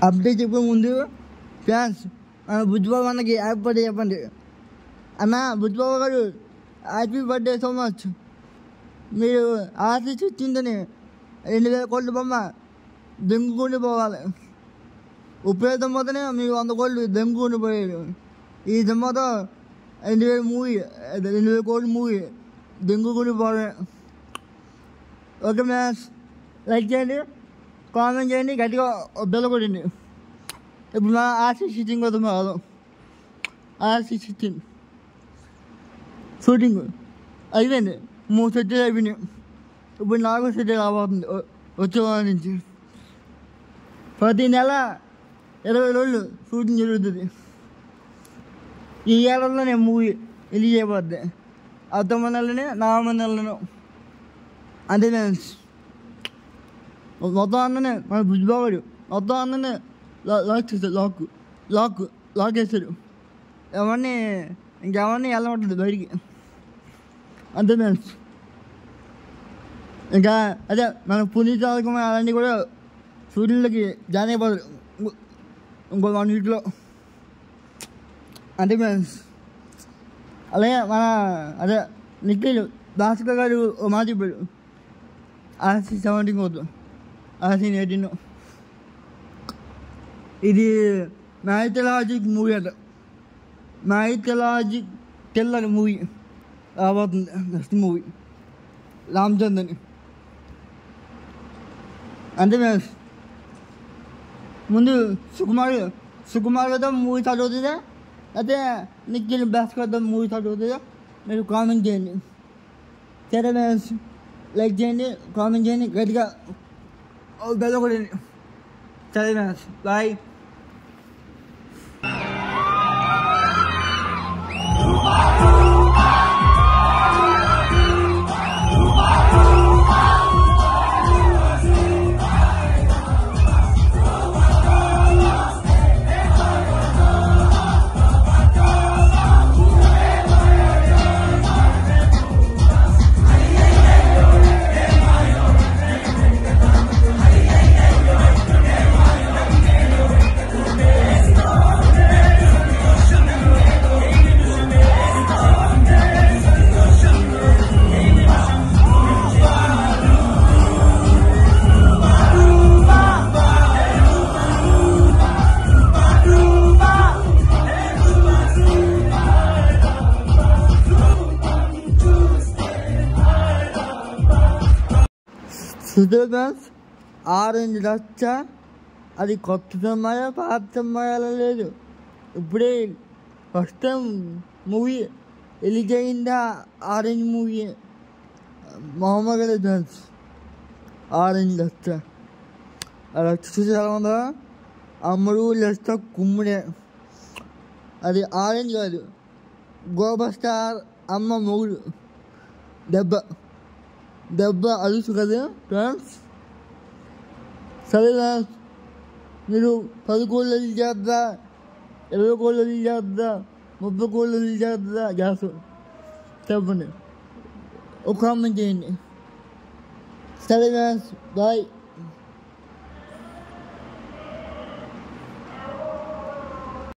Update చెప్పే ముందు fans Bujjibabu అన్నకి హ్యాపీ బర్త్డే చెప్పండి. అన్న బుజ్జిబాబు గారు హ్యాపీ బర్త్డే సో మచ్. మీరు ఆర్టిస్ట్ ఇచ్చిందని 2000 కోట్ల బొమ్మ దెంగుకొని పోవాలి. ఉపయోగ పోతేనే మీకు 100 కోట్లు దెంగుకొని పోయాడు. ఈ దెమ్మతో 2000 కోట్ల మూవీ దెంగుకొని పోవడమే. ఓకే మ్యాథ్స్ లైక్ చేయండి, కామెంట్ చేయండి, గట్టిగా బెల్ల కొట్టండి. ఇప్పుడు మా ఆర్టిస్ట్ షూటింగ్ కోసం కాదు, ఆర్టిస్ట్ షూటింగ్ అయిపోయింది. 3 సెట్లు అయిపోయినాయి. ఇప్పుడు 4వ సెట్ రాబోతుంది వచ్చే వారం నుంచి. ప్రతి నెల 20 రోజులు షూటింగ్ జరుగుతుంది. ఈ ఏడాదిలోనే మూవీ రిలీజ్ అయిపోద్ది. అక్టోబర్ నెలలోనే, నవంబర్ నెలలోనే. అంతే ఫ్రెండ్స్. మొత్తం అన్ననే మన బుజ్జిబాబు మొత్తం అన్ననే లాక్ చేస్తాడు. లాక్ చేస్తాడు. ఇంకెవరిని వెళ్ళమంటుంది బయటికి. అంతే ఫ్రెండ్స్. ఇంకా అదే మన పునీత్ రాజకుమార్ అలాంటివి కూడా షూటింగ్లకి జాయిన్ అయిపోతారు ఇంకో 1 వీక్లో. అంతే ఫ్రెండ్స్. అలాగే మన అదే నిఖిల్ భాస్కర్ గారు ఓ మాట చెప్పాడు, RC 17 వద్దు, RC 18. ఇది మైథలాజిక్ మూవీ అట. మైథలాజిక్ టెల్లర్ మూవీ రాబోతుంది. నెక్స్ట్ మూవీ రామచంద్ర అని. అంతే ఫ్రెండ్స్. ముందు సుకుమార్తో మూవీ స్టార్ట్ అవుతుందా అయితే నిఖిల్ భాస్కర్తో మూవీ స్టార్ట్ అవుతుందా మీరు కామెంట్ చేయండి. సరే ఫ్రెండ్స్, లైక్ చేయండి, కామెంట్ చేయండి, గట్టిగా బెల్ల కొట్టండి. సరే ఫ్రెండ్స్, బాయ్. సుధోదాస్ ఆరెంజ్ రచ్చ అది కొత్త సినిమాయా పాత సినిమాయాలో లేదు. ఇప్పుడే ఫస్ట్ టైం మూవీ రిలీజ్ అయిందా ఆరెంజ్ మూవీ. మామూలుగా డాన్స్ ఆరెంజ్ రచ్చ. ఆ రచ్చ చూసి ఎలా ఉందా? అమ్మడు లెస్త కుమ్ముడే. అది ఆరెంజ్ కాదు, గోబర్ స్టార్ అమ్మ మొగుడు దెబ్బ అలుసు కదా ఫ్రెండ్స్. సరే ఫ్రెండ్స్, మీరు 10 కోళ్ళు రిలీజ్ చేద్దా, 20 కోళ్ళు రిలీజ్ చేద్దా, 30 కోళ్ళు రిలీజ్ చేద్దా గ్యాస్ చెప్పండి, ఒక కామెంట్ చేయండి. సరే ఫ్రెండ్స్, బాయ్.